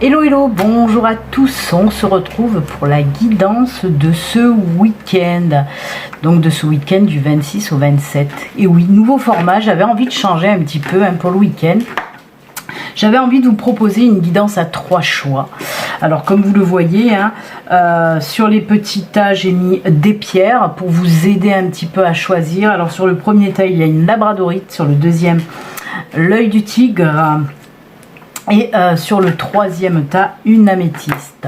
Hello hello, bonjour à tous, on se retrouve pour la guidance de ce week-end, donc de ce week-end du 26 au 27. Et oui, nouveau format, j'avais envie de changer un petit peu pour le week-end. J'avais envie de vous proposer une guidance à 3 choix. Alors comme vous le voyez, sur les petits tas j'ai mis des pierres pour vous aider un petit peu à choisir. Alors sur le premier tas il y a une labradorite, sur le deuxième l'œil du tigre. Et sur le troisième tas, une améthyste.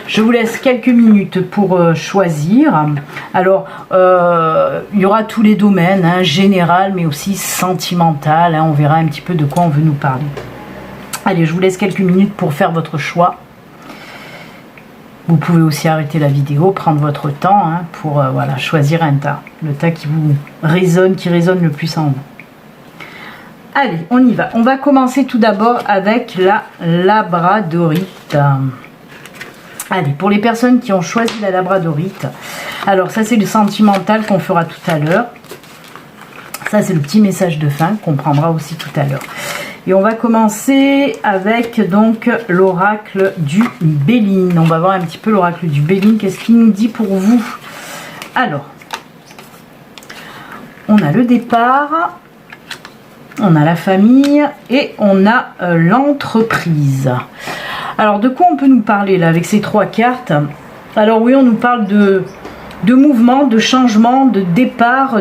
Je vous laisse quelques minutes pour choisir. Alors, il y aura tous les domaines, général, mais aussi sentimental. On verra un petit peu de quoi on veut nous parler. Allez, je vous laisse quelques minutes pour faire votre choix. Vous pouvez aussi arrêter la vidéo, prendre votre temps pour voilà, choisir un tas. Le tas qui vous résonne, qui résonne le plus en vous. Allez, on y va. On va commencer tout d'abord avec la labradorite. Allez, pour les personnes qui ont choisi la labradorite, alors ça c'est le sentimental qu'on fera tout à l'heure. Ça c'est le petit message de fin qu'on prendra aussi tout à l'heure. Et on va commencer avec donc l'oracle du Béline. On va voir un petit peu l'oracle du Béline. Qu'est-ce qu'il nous dit pour vous? Alors, on a le départ. On a la famille et on a l'entreprise. Alors de quoi on peut nous parler là avec ces 3 cartes? Alors oui, on nous parle de mouvement, de changement, de départ,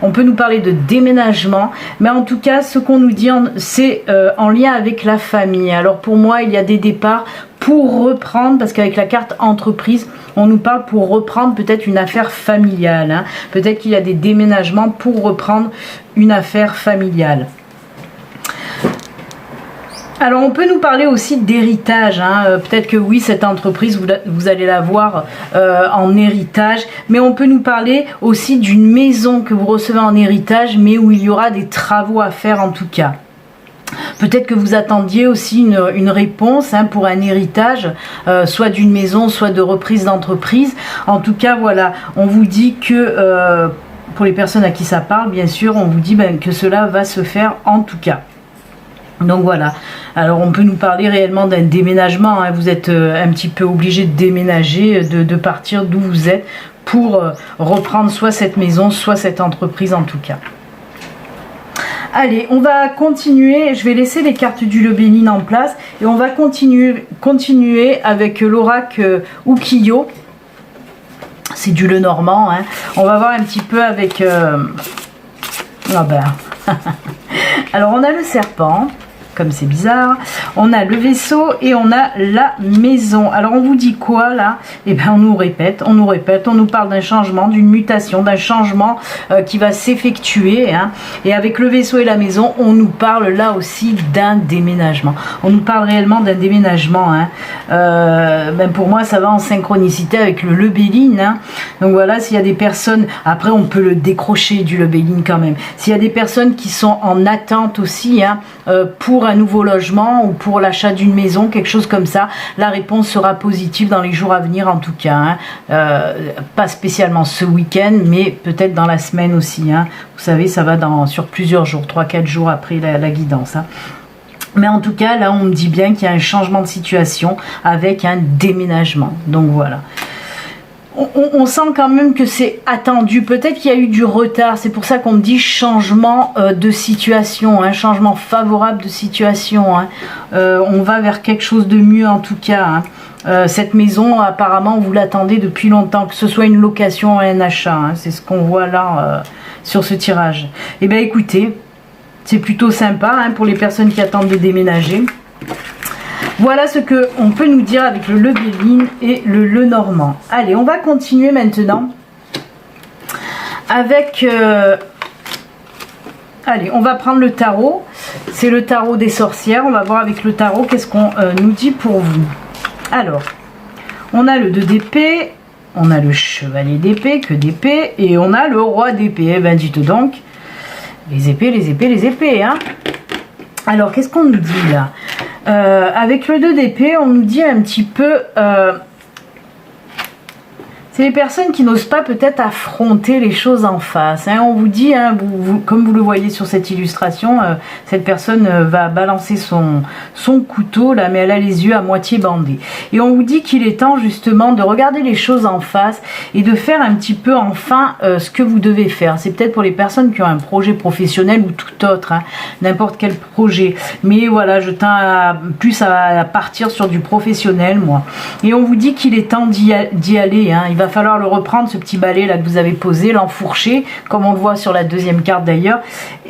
on peut nous parler de déménagement, mais en tout cas ce qu'on nous dit c'est en lien avec la famille. Alors pour moi il y a des départs pour reprendre, parce qu'avec la carte entreprise on nous parle pour reprendre peut-être une affaire familiale, peut-être qu'il y a des déménagements pour reprendre une affaire familiale. Alors on peut nous parler aussi d'héritage, peut-être que oui cette entreprise vous allez la voir en héritage, mais on peut nous parler aussi d'une maison que vous recevez en héritage, mais où il y aura des travaux à faire en tout cas. Peut-être que vous attendiez aussi une réponse pour un héritage, soit d'une maison, soit de reprise d'entreprise. En tout cas, voilà, on vous dit que, pour les personnes à qui ça parle, bien sûr, on vous dit que cela va se faire en tout cas. Donc voilà, alors on peut nous parler réellement d'un déménagement, vous êtes un petit peu obligé de déménager, de partir d'où vous êtes pour reprendre soit cette maison, soit cette entreprise en tout cas. Allez, on va continuer, je vais laisser les cartes du Béline en place et on va continuer avec l'oracle Ukiyo. C'est du Lenormand, on va voir un petit peu avec... Alors on a le serpent, comme c'est bizarre, on a le vaisseau et on a la maison. Alors on vous dit quoi là? Eh bien on nous répète, on nous parle d'un changement, d'une mutation, d'un changement qui va s'effectuer, et avec le vaisseau et la maison on nous parle là aussi d'un déménagement. On nous parle réellement d'un déménagement, pour moi ça va en synchronicité avec le Béline, donc voilà, s'il y a des personnes, après on peut le décrocher du Béline quand même, s'il y a des personnes qui sont en attente aussi pour un nouveau logement ou pour l'achat d'une maison, quelque chose comme ça, la réponse sera positive dans les jours à venir en tout cas, pas spécialement ce week-end mais peut-être dans la semaine aussi, vous savez ça va sur plusieurs jours, 3-4 jours après la guidance, mais en tout cas là on me dit bien qu'il y a un changement de situation avec un déménagement, donc voilà. On sent quand même que c'est attendu, peut-être qu'il y a eu du retard, c'est pour ça qu'on me dit changement de situation, un changement favorable de situation, on va vers quelque chose de mieux en tout cas, cette maison apparemment vous l'attendez depuis longtemps, que ce soit une location ou un achat, c'est ce qu'on voit là sur ce tirage. Et bien écoutez, c'est plutôt sympa pour les personnes qui attendent de déménager. Voilà ce qu'on peut nous dire avec le Béline et le Lenormand. Allez, on va continuer maintenant avec... Allez, on va prendre le tarot. C'est le tarot des sorcières. On va voir avec le tarot qu'est-ce qu'on nous dit pour vous. Alors, on a le 2 d'épée, on a le chevalier d'épée, que d'épée, et on a le roi d'épée. Eh bien, dites donc, les épées, les épées, les épées, Alors, qu'est-ce qu'on nous dit là? Avec le 2 d'épée, on nous dit un petit peu... C'est les personnes qui n'osent pas peut-être affronter les choses en face. Hein. On vous dit, hein, comme vous le voyez sur cette illustration, cette personne va balancer son couteau, là, mais elle a les yeux à moitié bandés. Et on vous dit qu'il est temps justement de regarder les choses en face et de faire un petit peu enfin ce que vous devez faire. C'est peut-être pour les personnes qui ont un projet professionnel ou tout autre, hein, n'importe quel projet. Mais voilà, je tends plus à partir sur du professionnel, moi. Et on vous dit qu'il est temps d'y aller. Hein. Il va falloir le reprendre, ce petit balai là que vous avez posé, l'enfourcher, comme on le voit sur la deuxième carte d'ailleurs,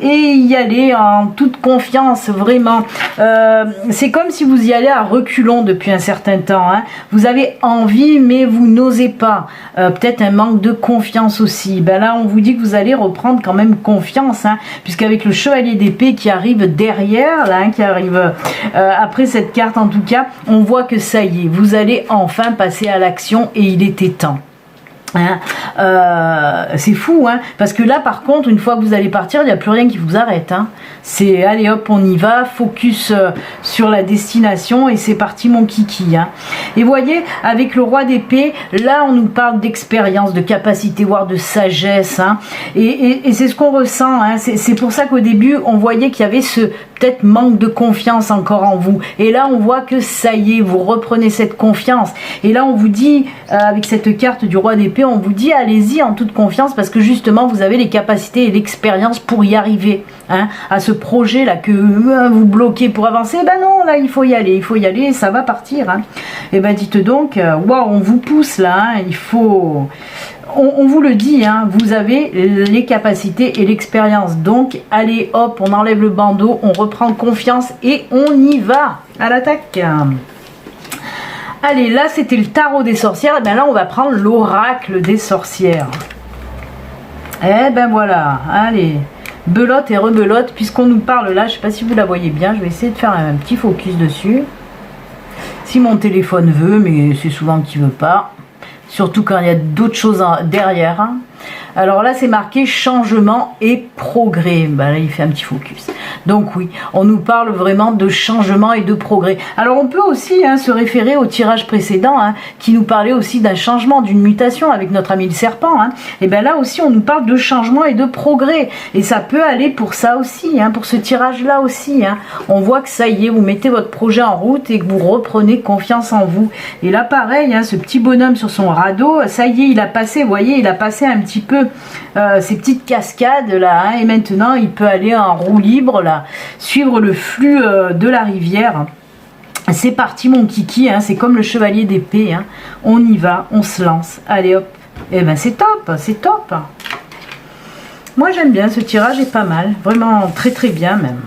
et y aller en toute confiance, vraiment. C'est comme si vous y allez à reculons depuis un certain temps. Hein. Vous avez envie, mais vous n'osez pas. Peut-être un manque de confiance aussi. Ben là, on vous dit que vous allez reprendre quand même confiance, hein, puisqu'avec le chevalier d'épée qui arrive derrière, là, hein, qui arrive après cette carte en tout cas, on voit que ça y est, vous allez enfin passer à l'action et il était temps. Hein, c'est fou, hein, parce que là par contre une fois que vous allez partir il n'y a plus rien qui vous arrête, hein. C'est allez hop on y va, focus sur la destination et c'est parti mon kiki, hein. Et voyez avec le roi d'épée là on nous parle d'expérience, de capacité voire de sagesse, hein. Et c'est ce qu'on ressent, hein. C'est pour ça qu'au début on voyait qu'il y avait ce peut-être manque de confiance encore en vous et là on voit que ça y est vous reprenez cette confiance et là on vous dit avec cette carte du roi d'épée on vous dit allez-y en toute confiance parce que justement vous avez les capacités et l'expérience pour y arriver, hein, à ce projet là que vous bloquez pour avancer. Ben non, là il faut y aller et ça va partir, hein. Et ben dites donc waouh, on vous pousse là, hein, il faut on vous le dit, hein, vous avez les capacités et l'expérience, donc allez hop on enlève le bandeau, on reprend confiance et on y va à l'attaque. Allez, là c'était le tarot des sorcières, et bien là on va prendre l'oracle des sorcières. Et ben voilà, allez, belote et rebelote, puisqu'on nous parle là, je ne sais pas si vous la voyez bien, je vais essayer de faire un petit focus dessus. Si mon téléphone veut, mais c'est souvent qu'il ne veut pas, surtout quand il y a d'autres choses derrière. Hein. Alors là c'est marqué changement et progrès, ben là il fait un petit focus. Donc oui, on nous parle vraiment de changement et de progrès. Alors on peut aussi, hein, se référer au tirage précédent, hein, qui nous parlait aussi d'un changement, d'une mutation avec notre ami le serpent, hein. Et bien là aussi on nous parle de changement et de progrès. Et ça peut aller pour ça aussi, hein, pour ce tirage là aussi, hein. On voit que ça y est, vous mettez votre projet en route et que vous reprenez confiance en vous. Et là pareil, hein, ce petit bonhomme sur son radeau, ça y est, il a passé, vous voyez, il a passé un petit peu ces petites cascades là, hein, et maintenant il peut aller en roue libre là, suivre le flux de la rivière. C'est parti mon kiki, hein, c'est comme le chevalier d'épée, hein. On y va, on se lance, allez hop, et ben c'est top, c'est top. Moi j'aime bien, ce tirage est pas mal, vraiment très très bien même.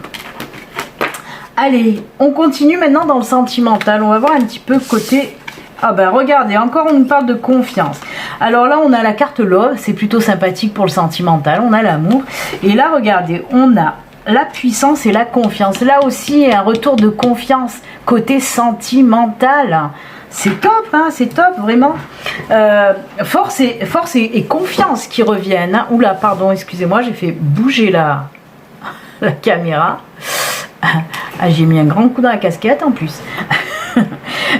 Allez, on continue maintenant dans le sentimental, on va voir un petit peu côté... Ah ben regardez, encore on nous parle de confiance. Alors là on a la carte love, c'est plutôt sympathique pour le sentimental, on a l'amour. Et là regardez, on a la puissance et la confiance. Là aussi un retour de confiance côté sentimental. C'est top, hein, c'est top vraiment. Force et confiance qui reviennent, hein. Oula pardon, excusez-moi, j'ai fait bouger la caméra. Ah, j'ai mis un grand coup dans la casquette en plus.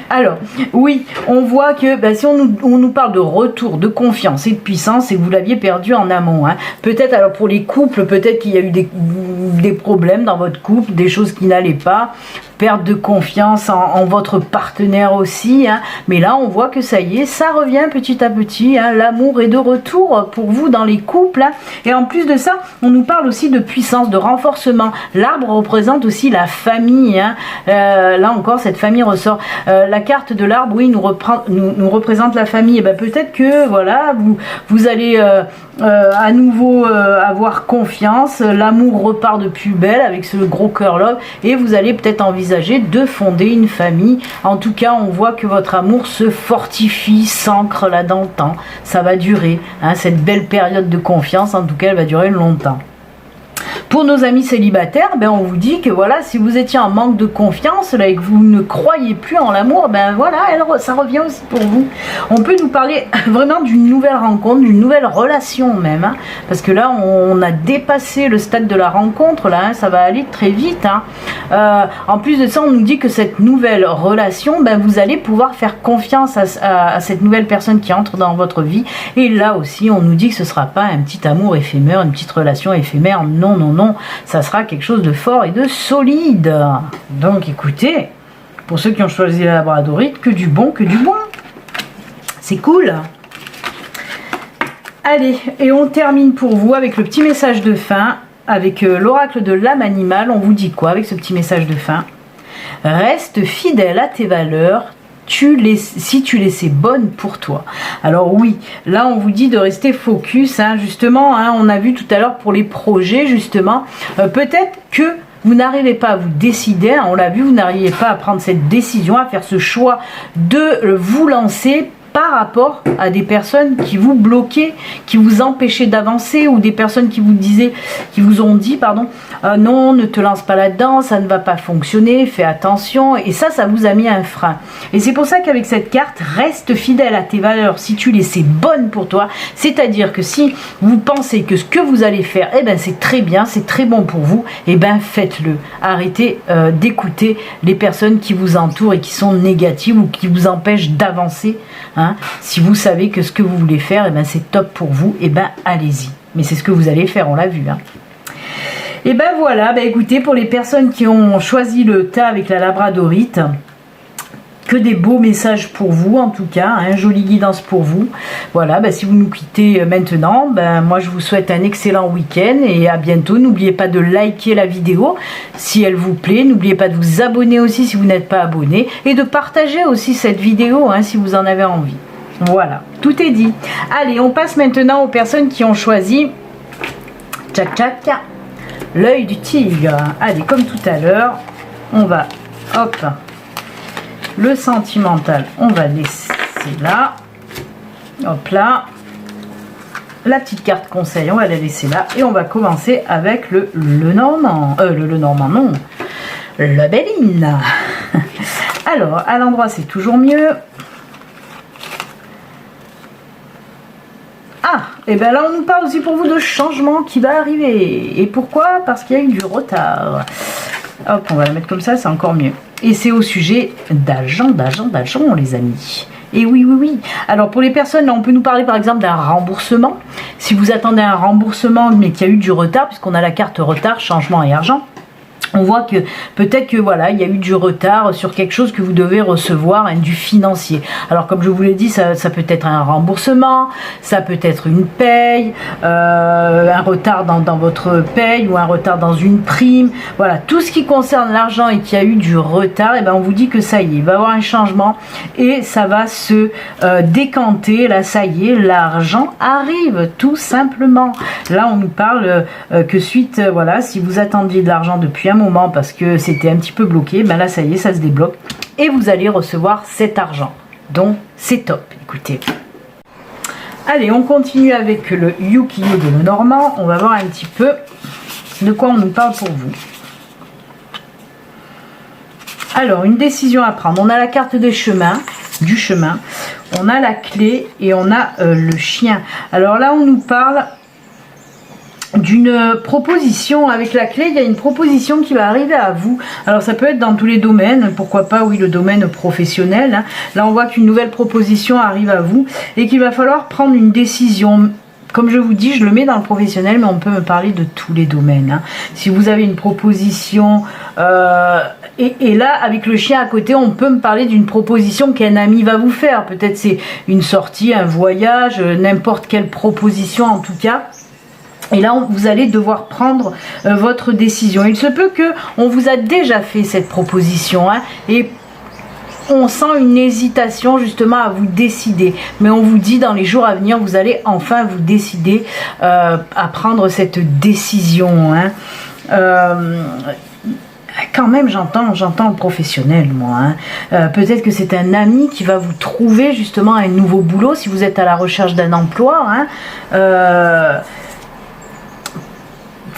Alors, oui, on voit que ben, si on nous parle de retour, de confiance et de puissance, c'est que vous l'aviez perdu en amont, hein. Peut-être, alors pour les couples, peut-être qu'il y a eu des problèmes dans votre couple, des choses qui n'allaient pas, perte de confiance en votre partenaire aussi, hein. Mais là, on voit que ça y est, ça revient petit à petit, hein. L'amour est de retour pour vous dans les couples, hein. Et en plus de ça, on nous parle aussi de puissance, de renforcement. L'arbre représente aussi la famille, hein. Là encore, cette famille ressort. La carte de l'arbre, oui, nous représente la famille. Et ben, peut-être que voilà, vous allez à nouveau avoir confiance, l'amour repart de plus belle avec ce gros cœur love et vous allez peut-être envisager de fonder une famille. En tout cas, on voit que votre amour se fortifie, s'ancre là dans le temps. Ça va durer, hein, cette belle période de confiance, en tout cas, elle va durer longtemps. Pour nos amis célibataires, ben on vous dit que voilà, si vous étiez en manque de confiance là, et que vous ne croyez plus en l'amour, ben voilà, ça revient aussi pour vous. On peut nous parler vraiment d'une nouvelle rencontre, d'une nouvelle relation même, hein, parce que là on a dépassé le stade de la rencontre, là, hein, ça va aller très vite. Hein. En plus de ça, on nous dit que cette nouvelle relation, ben vous allez pouvoir faire confiance à cette nouvelle personne qui entre dans votre vie. Et là aussi, on nous dit que ce ne sera pas un petit amour éphémère, une petite relation éphémère. Non, non, non. Ça sera quelque chose de fort et de solide. Donc écoutez, pour ceux qui ont choisi la labradorite, que du bon, que du bon. C'est cool. Allez, et on termine pour vous avec le petit message de fin, avec l'oracle de l'âme animale. On vous dit quoi avec ce petit message de fin? Reste fidèle à tes valeurs, si tu les sais bonnes pour toi. Alors oui, là on vous dit de rester focus, hein, justement, hein, on a vu tout à l'heure pour les projets, justement, peut-être que vous n'arrivez pas à vous décider, hein, on l'a vu, vous n'arrivez pas à prendre cette décision, à faire ce choix de vous lancer par rapport à des personnes qui vous bloquaient, qui vous empêchaient d'avancer, ou des personnes qui vous ont dit, pardon, non, ne te lance pas là-dedans, ça ne va pas fonctionner, fais attention, et ça vous a mis un frein. Et c'est pour ça qu'avec cette carte, reste fidèle à tes valeurs si tu les sais bonnes pour toi, c'est-à-dire que si vous pensez que ce que vous allez faire, eh ben c'est très bien, c'est très bon pour vous, eh ben faites-le. Arrêtez d'écouter les personnes qui vous entourent et qui sont négatives ou qui vous empêchent d'avancer. Hein, si vous savez que ce que vous voulez faire, eh ben, c'est top pour vous, et ben allez-y. Mais c'est ce que vous allez faire, on l'a vu. Hein. Et ben voilà, ben écoutez, pour les personnes qui ont choisi le tas avec la labradorite, que des beaux messages pour vous en tout cas, hein, jolie guidance pour vous. Voilà, ben si vous nous quittez maintenant, ben moi je vous souhaite un excellent week-end et à bientôt. N'oubliez pas de liker la vidéo si elle vous plaît, n'oubliez pas de vous abonner aussi si vous n'êtes pas abonné et de partager aussi cette vidéo hein, si vous en avez envie. Voilà, tout est dit. Allez, on passe maintenant aux personnes qui ont choisi tchac tchac, l'œil du tigre. Allez, comme tout à l'heure, on va, hop, le sentimental, on va laisser là. Hop là. La petite carte conseil, on va la laisser là. Et on va commencer avec le Normand. Le Normand, non. La Béline. Alors, à l'endroit, c'est toujours mieux. Ah, et bien là, on nous parle aussi pour vous de changement qui va arriver. Et pourquoi? Parce qu'il y a eu du retard. Hop, on va la mettre comme ça, c'est encore mieux. Et c'est au sujet d'argent, les amis. Et oui, oui, oui. Alors, pour les personnes, là, on peut nous parler, par exemple, d'un remboursement. Si vous attendez un remboursement, mais qu'il y a eu du retard, puisqu'on a la carte retard, changement et argent, on voit que peut-être que voilà, il y a eu du retard sur quelque chose que vous devez recevoir, hein, du financier. Alors comme je vous l'ai dit, ça peut être un remboursement, ça peut être une paye, un retard dans votre paye ou un retard dans une prime. Voilà, tout ce qui concerne l'argent et qui a eu du retard, et ben on vous dit que ça y est, il va y avoir un changement et ça va se décanter. Là, ça y est, l'argent arrive tout simplement. Là, on nous parle que suite, voilà, si vous attendiez de l'argent depuis un moment parce que c'était un petit peu bloqué, ben là ça y est, ça se débloque et vous allez recevoir cet argent, donc c'est top. Écoutez, allez, on continue avec le Yukio de le Normand. On va voir un petit peu de quoi on nous parle pour vous. Alors, une décision à prendre. On a la carte des chemins, du chemin, on a la clé et on a le chien. Alors là, on nous parle d'une proposition. Avec la clé, il y a une proposition qui va arriver à vous. Alors ça peut être dans tous les domaines, pourquoi pas, oui, le domaine professionnel, hein. Là on voit qu'une nouvelle proposition arrive à vous et qu'il va falloir prendre une décision. Comme je vous dis, je le mets dans le professionnel, mais on peut me parler de tous les domaines, hein. Si vous avez une proposition, et là, avec le chien à côté, on peut me parler d'une proposition qu'un ami va vous faire. Peut-être c'est une sortie, un voyage, n'importe quelle proposition en tout cas. Et là, vous allez devoir prendre votre décision. Il se peut que on vous a déjà fait cette proposition, hein, et on sent une hésitation justement à vous décider. Mais on vous dit dans les jours à venir, vous allez enfin vous décider à prendre cette décision. Hein. Quand même, j'entends le professionnel, moi. Hein. Peut-être que c'est un ami qui va vous trouver justement un nouveau boulot si vous êtes à la recherche d'un emploi. Hein.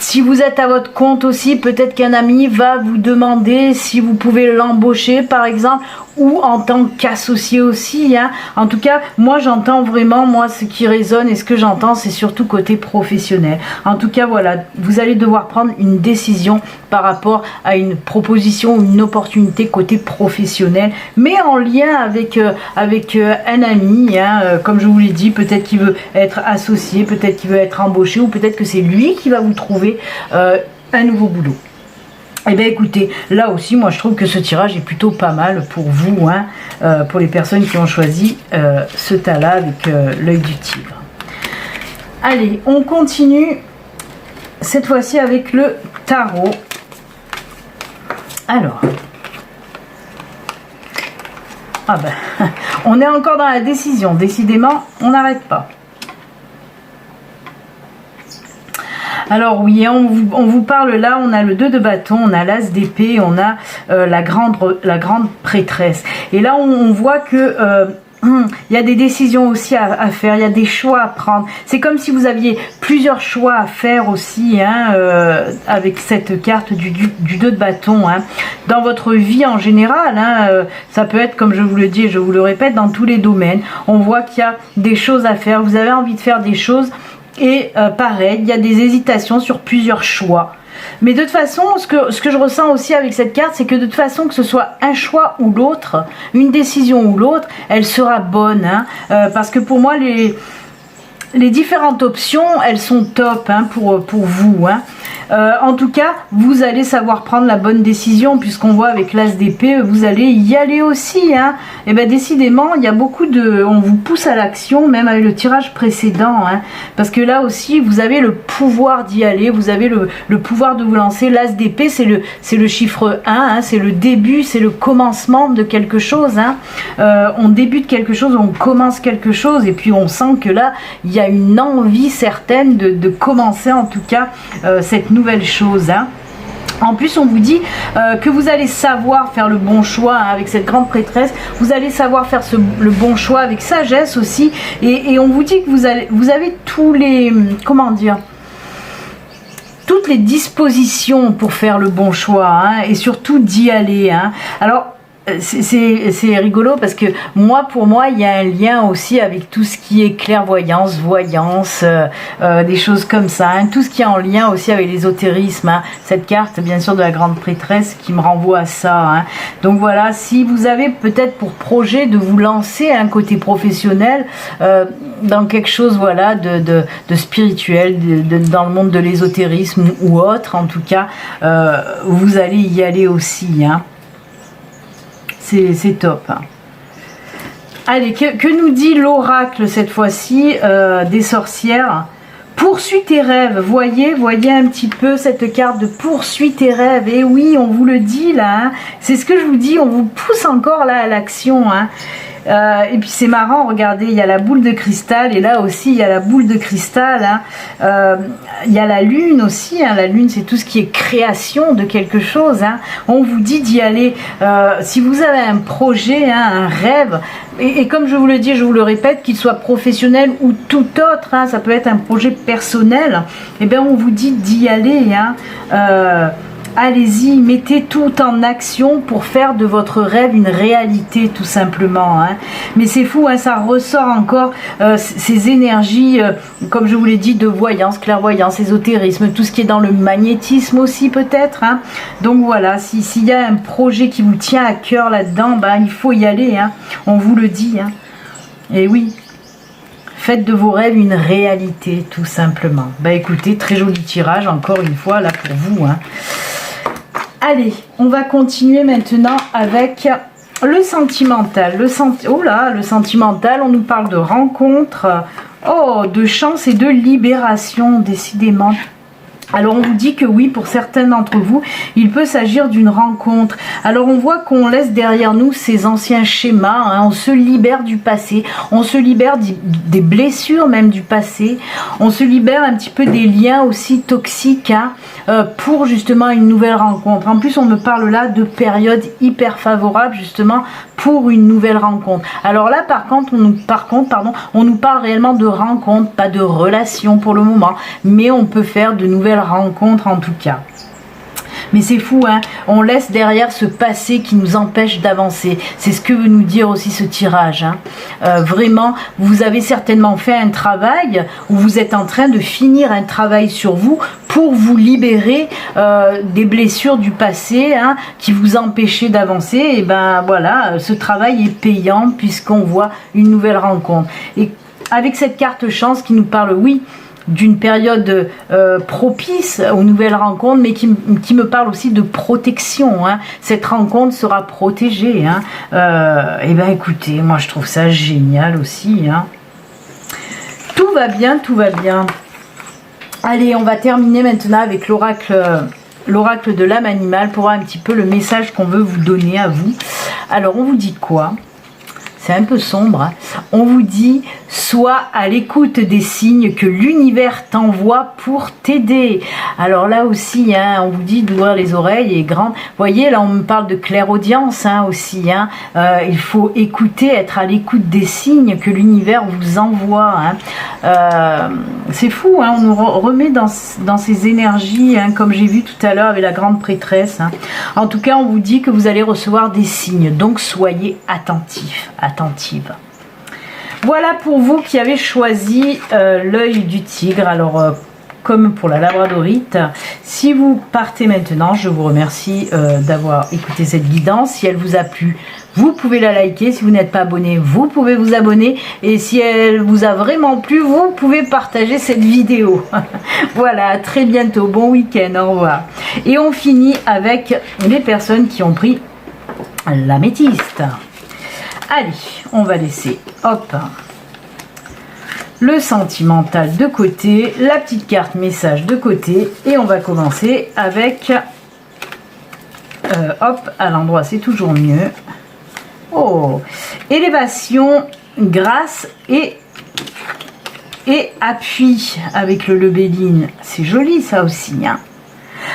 Si vous êtes à votre compte aussi, peut-être qu'un ami va vous demander si vous pouvez l'embaucher par exemple, ou en tant qu'associé aussi, hein. En tout cas, moi j'entends vraiment, moi ce qui résonne et ce que j'entends, c'est surtout côté professionnel. En tout cas, voilà, vous allez devoir prendre une décision par rapport à une proposition ou une opportunité côté professionnel, mais en lien avec, un ami, hein, comme je vous l'ai dit, peut-être qu'il veut être associé, peut-être qu'il veut être embauché, ou peut-être que c'est lui qui va vous trouver un nouveau boulot. Eh bien écoutez, là aussi moi je trouve que ce tirage est plutôt pas mal pour vous, hein, pour les personnes qui ont choisi ce tas-là avec l'œil du tigre. Allez, on continue cette fois-ci avec le tarot. Alors, ah ben, on est encore dans la décision, décidément on n'arrête pas. Alors oui, on vous parle là, on a le 2 de bâton, on a l'as d'épée, on a la grande prêtresse. Et là, on voit que il y a des décisions aussi à faire, il y a des choix à prendre. C'est comme si vous aviez plusieurs choix à faire aussi, hein, avec cette carte du 2 de bâton. Hein. Dans votre vie en général, hein, ça peut être, comme je vous le dis et je vous le répète, dans tous les domaines. On voit qu'il y a des choses à faire, vous avez envie de faire des choses. Et pareil, il y a des hésitations sur plusieurs choix. Mais de toute façon, ce que je ressens aussi avec cette carte, c'est que de toute façon, que ce soit un choix ou l'autre, une décision ou l'autre, elle sera bonne. Hein, parce que pour moi, les différentes options, elles sont top, hein, pour vous. Hein. En tout cas, vous allez savoir prendre la bonne décision, puisqu'on voit avec l'as d'épée, vous allez y aller aussi. Hein. Et bien décidément, il y a beaucoup de... On vous pousse à l'action, même avec le tirage précédent. Hein, parce que là aussi, vous avez le pouvoir d'y aller, vous avez le pouvoir de vous lancer. L'as d'épée, c'est le chiffre 1, hein, c'est le début, c'est le commencement de quelque chose. Hein. On débute quelque chose, on commence quelque chose, et puis on sent que là, il y a une envie certaine de commencer en tout cas cette nouvelle chose. Hein. En plus, on vous dit que vous allez savoir faire le bon choix, hein, avec cette grande prêtresse. Vous allez savoir faire le bon choix avec sagesse aussi. Et on vous dit que vous avez tous les... Comment dire ? Toutes les dispositions pour faire le bon choix, hein, et surtout d'y aller. Hein. Alors, c'est rigolo parce que pour moi il y a un lien aussi avec tout ce qui est clairvoyance, voyance, des choses comme ça, hein, tout ce qui est en lien aussi avec l'ésotérisme. Hein. Cette carte bien sûr de la grande prêtresse qui me renvoie à ça. Hein. Donc voilà, si vous avez peut-être pour projet de vous lancer à un côté professionnel dans quelque chose, voilà, de spirituel, dans le monde de l'ésotérisme ou autre, en tout cas, vous allez y aller aussi. Hein. C'est top. Hein. Allez, que nous dit l'oracle cette fois-ci des sorcières? Poursuis tes rêves. Voyez un petit peu cette carte de poursuis tes rêves. Et oui, on vous le dit là. Hein. C'est ce que je vous dis. On vous pousse encore là à l'action. Hein. Et puis c'est marrant, regardez, il y a la boule de cristal et là aussi il y a la boule de cristal. Hein. Il y a la lune aussi. Hein. La lune, c'est tout ce qui est création de quelque chose. Hein. On vous dit d'y aller. Si vous avez un projet, hein, un rêve, et comme je vous le dis, je vous le répète, qu'il soit professionnel ou tout autre, hein, ça peut être un projet personnel, et bien on vous dit d'y aller. Hein. Allez-y, mettez tout en action pour faire de votre rêve une réalité, tout simplement. Hein. Mais c'est fou, hein, ça ressort encore ces énergies, comme je vous l'ai dit, de voyance, clairvoyance, ésotérisme, tout ce qui est dans le magnétisme aussi peut-être. Hein. Donc voilà, s'il y a un projet qui vous tient à cœur là-dedans, bah, il faut y aller. Hein. On vous le dit. Hein. Et oui. Faites de vos rêves une réalité, tout simplement. Bah écoutez, très joli tirage, encore une fois, là pour vous. Hein. Allez, on va continuer maintenant avec le sentimental. Le sentimental, on nous parle de rencontres, de chance et de libération, décidément. Alors on vous dit que oui, pour certains d'entre vous, il peut s'agir d'une rencontre. Alors on voit qu'on laisse derrière nous ces anciens schémas, hein, on se libère du passé, on se libère des blessures même du passé, on se libère un petit peu des liens aussi toxiques, hein, pour justement une nouvelle rencontre. En plus on me parle là de période hyper favorable justement pour une nouvelle rencontre. Alors là par contre on nous parle réellement de rencontre, pas de relation pour le moment, mais on peut faire de nouvelles rencontre en tout cas. Mais c'est fou, hein, on laisse derrière ce passé qui nous empêche d'avancer. C'est ce que veut nous dire aussi ce tirage. Hein. Vraiment, vous avez certainement fait un travail ou vous êtes en train de finir un travail sur vous pour vous libérer des blessures du passé hein, qui vous empêchaient d'avancer. Et ben voilà, ce travail est payant puisqu'on voit une nouvelle rencontre. Et avec cette carte chance qui nous parle, oui, d'une période propice aux nouvelles rencontres, mais qui me parle aussi de protection. Hein. Cette rencontre sera protégée. Hein. Et ben écoutez, moi je trouve ça génial aussi. Hein. Tout va bien, tout va bien. Allez, on va terminer maintenant avec l'oracle de l'âme animale pour voir un petit peu le message qu'on veut vous donner à vous. Alors on vous dit quoi ? C'est un peu sombre. Hein. On vous dit, sois à l'écoute des signes que l'univers t'envoie pour t'aider. Alors là aussi, hein, on vous dit d'ouvrir les oreilles et grandes. Vous voyez, là on me parle de clairaudience hein, aussi. Hein. Il faut écouter, être à l'écoute des signes que l'univers vous envoie. Hein. C'est fou, hein, on nous remet dans ces énergies, hein, comme j'ai vu tout à l'heure avec la grande prêtresse. Hein. En tout cas, on vous dit que vous allez recevoir des signes. Donc soyez attentifs. Attentive. Voilà pour vous qui avez choisi l'œil du tigre. Alors comme pour la labradorite, si vous partez maintenant, je vous remercie d'avoir écouté cette guidance. Si elle vous a plu, vous pouvez la liker. Si vous n'êtes pas abonné, vous pouvez vous abonner. Et si elle vous a vraiment plu, vous pouvez partager cette vidéo. Voilà, à très bientôt. Bon week-end, au revoir. Et on finit avec les personnes qui ont pris l'améthyste. Allez, on va laisser, hop, le sentimental de côté, la petite carte message de côté, et on va commencer avec, hop, à l'endroit, c'est toujours mieux. Oh, élévation, grâce et appui avec le lebelline. C'est joli ça aussi, hein.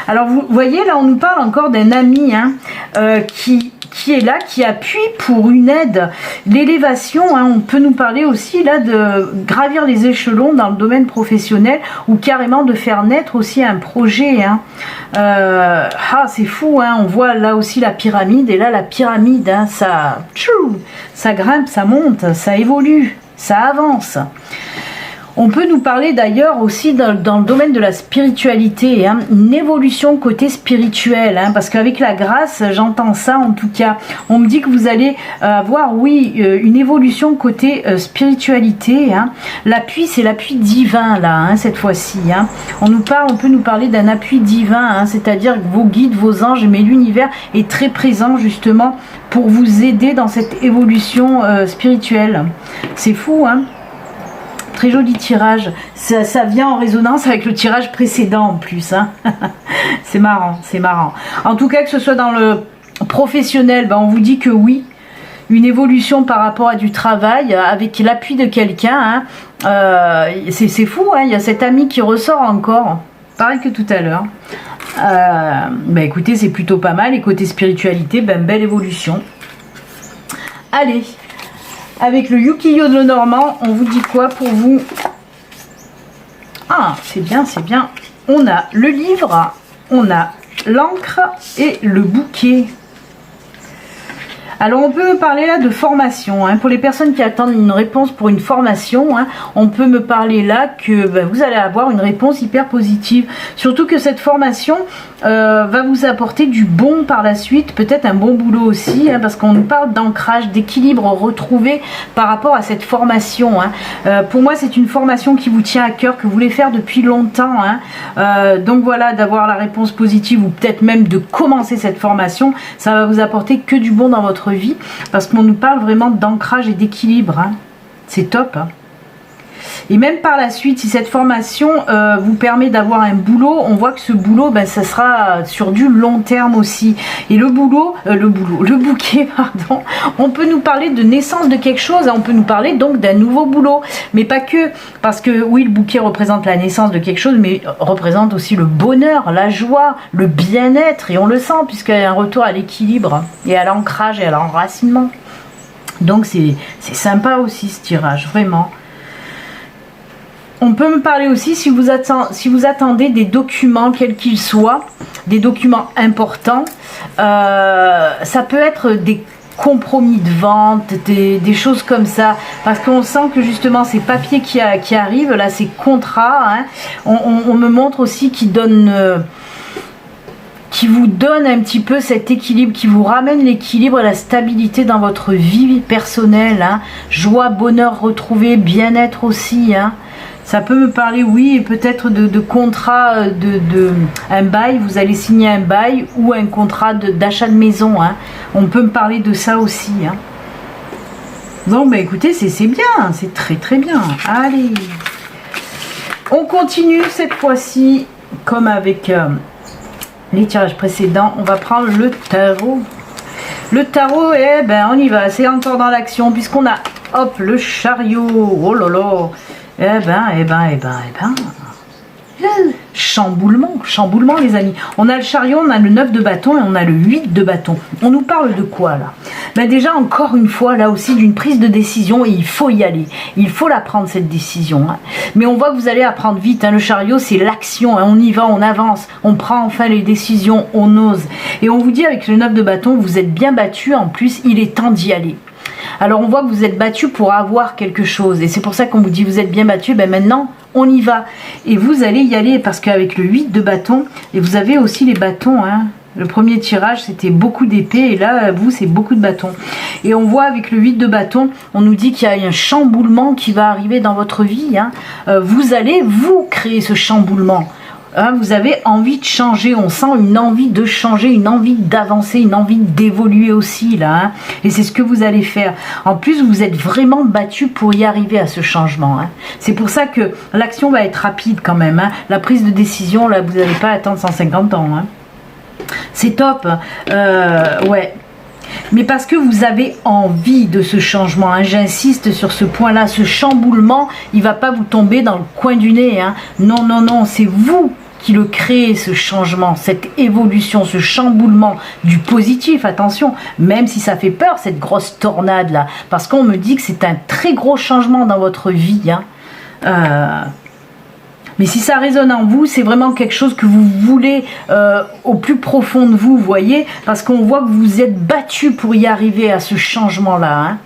Alors vous voyez, là on nous parle encore d'un ami hein, qui est là, qui appuie pour une aide. L'élévation, hein, on peut nous parler aussi là de gravir les échelons dans le domaine professionnel ou carrément de faire naître aussi un projet. Hein. C'est fou, hein, on voit là aussi la pyramide, et là la pyramide, hein, ça grimpe, ça monte, ça évolue, ça avance. On peut nous parler d'ailleurs aussi dans le domaine de la spiritualité, hein, une évolution côté spirituel, hein, parce qu'avec la grâce, j'entends ça en tout cas. On me dit que vous allez avoir, oui, une évolution côté spiritualité. Hein. L'appui, c'est l'appui divin là, hein, cette fois-ci. Hein. On peut nous parler d'un appui divin, hein, c'est-à-dire que vos guides, vos anges, mais l'univers est très présent justement pour vous aider dans cette évolution spirituelle. C'est fou, hein. Très joli tirage, ça vient en résonance avec le tirage précédent en plus, hein. C'est marrant, c'est marrant. En tout cas, que ce soit dans le professionnel, ben on vous dit que oui, une évolution par rapport à du travail avec l'appui de quelqu'un, hein. C'est fou, hein. Il y a cet ami qui ressort encore, pareil que tout à l'heure. Ben écoutez, c'est plutôt pas mal, et côté spiritualité, ben belle évolution. Allez, avec le Ukiyo de Lenormand, on vous dit quoi pour vous? Ah, c'est bien, c'est bien. On a le livre, on a l'encre et le bouquet. Alors on peut me parler là de formation, hein. Pour les personnes qui attendent une réponse pour une formation, hein, on peut me parler là que vous allez avoir une réponse hyper positive. Surtout que cette formation va vous apporter du bon par la suite, peut-être un bon boulot aussi, hein, parce qu'on nous parle d'ancrage, d'équilibre retrouvé par rapport à cette formation. Hein. Pour moi c'est une formation qui vous tient à cœur, que vous voulez faire depuis longtemps. Hein. Donc voilà, d'avoir la réponse positive ou peut-être même de commencer cette formation, ça va vous apporter que du bon dans votre vie, parce qu'on nous parle vraiment d'ancrage et d'équilibre, hein. C'est top, hein. Et même par la suite, si cette formation vous permet d'avoir un boulot, on voit que ce boulot, ça sera sur du long terme aussi. Et le bouquet, pardon, on peut nous parler de naissance de quelque chose, on peut nous parler donc d'un nouveau boulot, mais pas que, parce que oui, le bouquet représente la naissance de quelque chose, mais représente aussi le bonheur, la joie, le bien-être, et on le sent, puisqu'il y a un retour à l'équilibre, et à l'ancrage, et à l'enracinement. Donc c'est sympa aussi ce tirage, vraiment. On peut me parler aussi si vous attendez des documents, quels qu'ils soient, des documents importants. Ça peut être des compromis de vente, des choses comme ça, parce qu'on sent que justement ces papiers qui arrivent, là, ces contrats, hein, on me montre aussi qu'ils donnent... qui vous donne un petit peu cet équilibre, qui vous ramène l'équilibre et la stabilité dans votre vie personnelle, hein. Joie, bonheur retrouvé, bien-être aussi, hein. Ça peut me parler, oui, peut-être de contrat, un bail, vous allez signer un bail ou un contrat d'achat de maison, hein. On peut me parler de ça aussi, hein. Donc, bah, écoutez, c'est bien, c'est très très bien. Allez, on continue cette fois-ci, comme avec... les tirages précédents, on va prendre le tarot. Le tarot, eh ben on y va, c'est encore dans l'action, puisqu'on a, hop, le chariot. Oh là là. Eh ben. Chamboulement les amis. On a le chariot, on a le 9 de bâton et on a le 8 de bâton. On nous parle de quoi là? Ben déjà encore une fois là aussi d'une prise de décision, et il faut y aller. Il faut la prendre cette décision, hein. Mais on voit que vous allez apprendre vite, hein. Le chariot c'est l'action, hein. On y va, on avance, on prend enfin les décisions, on ose. Et on vous dit avec le 9 de bâton, vous êtes bien battu, en plus il est temps d'y aller. Alors on voit que vous êtes battu pour avoir quelque chose, et c'est pour ça qu'on vous dit vous êtes bien battu, ben maintenant on y va, et vous allez y aller, parce qu'avec le 8 de bâton, et vous avez aussi les bâtons, hein. Le premier tirage c'était beaucoup d'épées, et là vous c'est beaucoup de bâtons, et on voit avec le 8 de bâton, on nous dit qu'il y a un chamboulement qui va arriver dans votre vie, hein. Vous allez vous créer ce chamboulement. Hein, vous avez envie de changer, on sent une envie de changer, une envie d'avancer, une envie d'évoluer aussi là, hein, et c'est ce que vous allez faire. En plus vous êtes vraiment battu pour y arriver à ce changement, hein. C'est pour ça que l'action va être rapide quand même, hein. La prise de décision là, vous n'allez pas attendre 150 ans, hein. C'est top, ouais. Mais parce que vous avez envie de ce changement, hein, j'insiste sur ce point là, ce chamboulement il va pas vous tomber dans le coin du nez, hein. Non non non, c'est vous qui le créez, ce changement, cette évolution, ce chamboulement du positif, attention, même si ça fait peur cette grosse tornade là, parce qu'on me dit que c'est un très gros changement dans votre vie, hein. Mais si ça résonne en vous, c'est vraiment quelque chose que vous voulez au plus profond de vous, vous voyez, parce qu'on voit que vous êtes battu pour y arriver à ce changement-là, hein.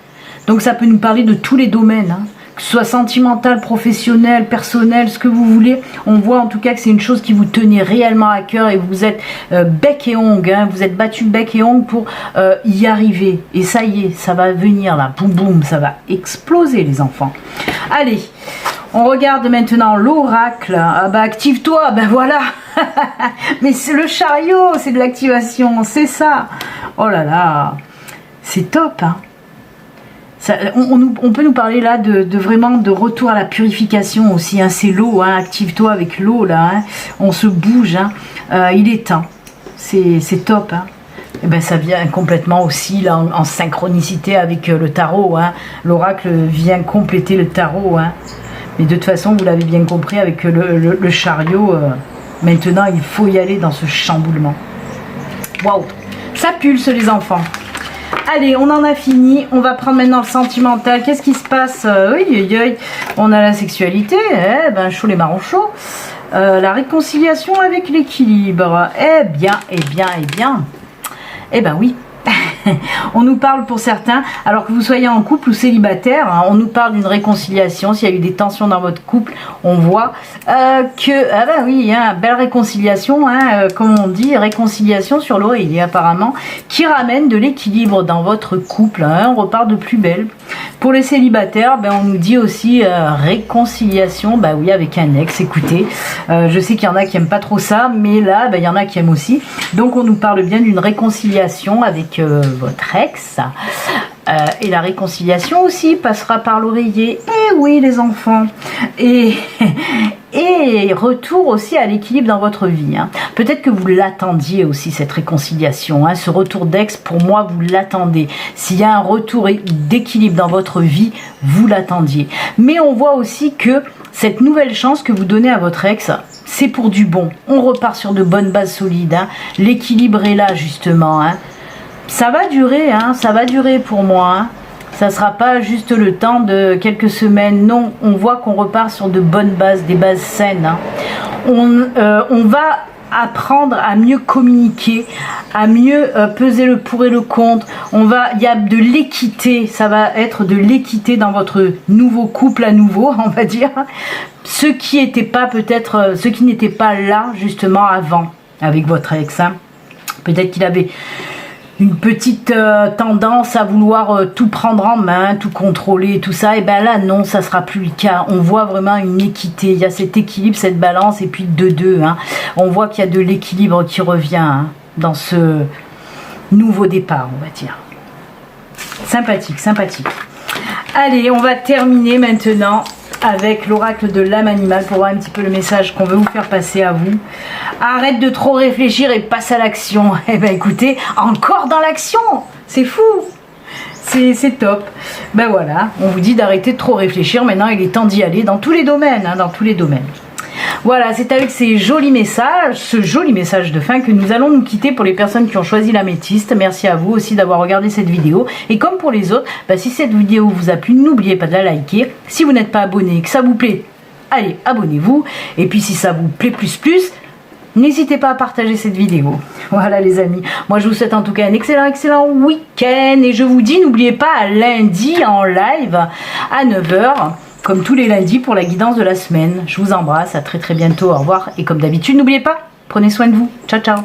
Donc ça peut nous parler de tous les domaines, hein, que ce soit sentimental, professionnel, personnel, ce que vous voulez. On voit en tout cas que c'est une chose qui vous tenait réellement à cœur, et vous êtes bec et ongle, hein, vous êtes battu bec et ongle pour y arriver. Et ça y est, ça va venir là, boum boum, ça va exploser les enfants. Allez, on regarde maintenant l'oracle. Ah bah active-toi, ben voilà. Mais c'est le chariot, c'est de l'activation, c'est ça. Oh là là, c'est top, hein. Ça, on peut nous parler là de vraiment de retour à la purification aussi, hein. C'est l'eau, hein. Active-toi avec l'eau là, hein. On se bouge, hein. Il est temps, c'est top, hein. Et ben ça vient complètement aussi là en synchronicité avec le tarot, hein. L'oracle vient compléter le tarot, hein. Mais de toute façon, vous l'avez bien compris, avec le chariot, maintenant, il faut y aller dans ce chamboulement. Waouh, ça pulse les enfants. Allez, on en a fini. On va prendre maintenant le sentimental. Qu'est-ce qui se passe? On a la sexualité. Eh ben, chaud les marrons chauds. La réconciliation avec l'équilibre. Eh bien. Eh ben oui. On nous parle pour certains, alors que vous soyez en couple ou célibataire, hein, on nous parle d'une réconciliation. S'il y a eu des tensions dans votre couple, on voit que, ah bah oui, hein, belle réconciliation, hein, comme on dit, réconciliation sur l'oreiller apparemment, qui ramène de l'équilibre dans votre couple, hein, on repart de plus belle. Pour les célibataires, ben, on nous dit aussi réconciliation, bah oui, avec un ex. Écoutez, je sais qu'il y en a qui aiment pas trop ça, mais là, ben, il y en a qui aiment aussi. Donc on nous parle bien d'une réconciliation avec votre ex, et la réconciliation aussi passera par l'oreiller. Et oui les enfants, et retour aussi à l'équilibre dans votre vie, hein. Peut-être que vous l'attendiez aussi, cette réconciliation, hein, ce retour d'ex, pour moi vous l'attendez. S'il y a un retour d'équilibre dans votre vie, vous l'attendiez. Mais on voit aussi que cette nouvelle chance que vous donnez à votre ex, c'est pour du bon. On repart sur de bonnes bases solides, hein. L'équilibre est là justement, hein. Ça va durer, hein, ça va durer pour moi, hein. Ça sera pas juste le temps de quelques semaines. Non, on voit qu'on repart sur de bonnes bases, des bases saines. Hein. On va apprendre à mieux communiquer, à mieux peser le pour et le contre. Il y a de l'équité, ça va être de l'équité dans votre nouveau couple à nouveau, on va dire. Ceux qui n'étaient pas là justement avant avec votre ex. Hein. Peut-être qu'il avait une petite tendance à vouloir tout prendre en main, tout contrôler, tout ça, et bien là non, ça sera plus le cas. On voit vraiment une équité, il y a cet équilibre, cette balance, et puis de deux, hein. On voit qu'il y a de l'équilibre qui revient hein, dans ce nouveau départ, on va dire. Sympathique, sympathique. Allez, on va terminer maintenant avec l'oracle de l'âme animale pour voir un petit peu le message qu'on veut vous faire passer à vous. Arrête de trop réfléchir et passe à l'action. Eh bien écoutez, encore dans l'action, c'est fou, c'est top. Ben voilà, on vous dit d'arrêter de trop réfléchir, maintenant il est temps d'y aller dans tous les domaines, hein, dans tous les domaines. Voilà, c'est avec ces jolis messages, ce joli message de fin que nous allons nous quitter pour les personnes qui ont choisi l'améthyste. Merci à vous aussi d'avoir regardé cette vidéo. Et comme pour les autres, bah, si cette vidéo vous a plu, n'oubliez pas de la liker. Si vous n'êtes pas abonné et que ça vous plaît, allez, abonnez-vous. Et puis si ça vous plaît plus, n'hésitez pas à partager cette vidéo. Voilà les amis, moi je vous souhaite en tout cas un excellent week-end. Et je vous dis, n'oubliez pas à lundi en live à 9 h. Comme tous les lundis pour la guidance de la semaine. Je vous embrasse, à très bientôt, au revoir. Et comme d'habitude, n'oubliez pas, prenez soin de vous. Ciao, ciao.